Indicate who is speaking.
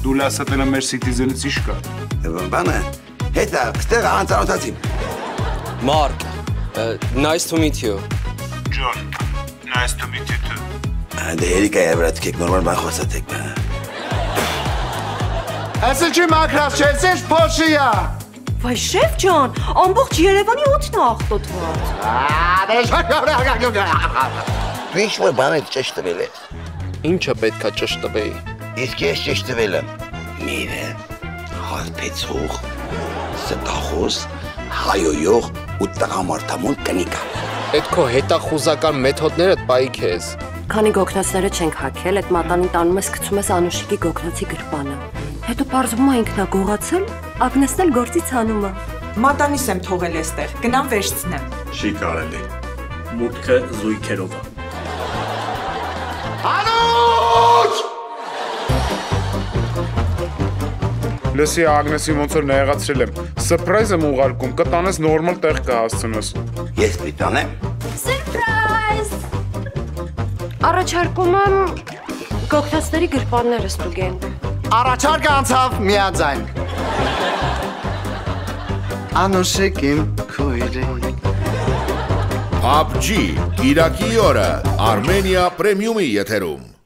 Speaker 1: դու լասատենը մեր citizen-ից իշ կա։
Speaker 2: Բանը, հետա, ստեղ անծանոթացիմ։
Speaker 3: Mark, nice to meet you.
Speaker 1: John, nice to meet you too։
Speaker 2: Դե երիկա երբրատ կեք, նորմալ բան խոսացեք բա։
Speaker 4: Այս էլ չի մակրած չէ, այս ինչ փոշիա։
Speaker 5: Վայ շեֆ ջան, ամբողջ Երևանի օդն է աղտոտված։
Speaker 2: Դու ինչ-որ բան եք ճիշտ տվել ես։
Speaker 3: Ինչը պետքա ճշտ տվեի։
Speaker 2: Իսկ ես ճիշտ տվել եմ։ Միրը, հարբեցող, ստախոս, հայոյող ու տղամարդամոն կնիկա։
Speaker 3: Այդ քո հետախուզական մեթոդները տպայի քեզ։
Speaker 5: Քանի գոգնոցները չենք հագել, այդ մատանին տանում ես գցում ես Անուշիկի գոգնոցի գրպանը։ Հետո պարզվում է ինքն է գողացել, Ագնեսն էլ գործից հանում է։
Speaker 6: Մատանիս եմ թողել էստեղ, գնամ վերցնեմ։
Speaker 7: Չի կարելի։ Մուտքը զույգերով է։
Speaker 4: Անուշ!
Speaker 1: Լսի Ագնեսի ոնց որ նեղացրել եմ։ Սըրպրայզ եմ ուղարկում, կտանես նորմալ տեղ կհասցնես։
Speaker 2: Ես պիտանեմ։
Speaker 5: Սուրպրայզ։ Առաջարկում եմ գոգնոցների գրպանները ստուգենք։
Speaker 4: Առաջարկը անցավ միաձայն։ Անուշիկ իմ քույրի։
Speaker 8: PUBG, Կիրակի օրը Armenia Premium-ի եթերում։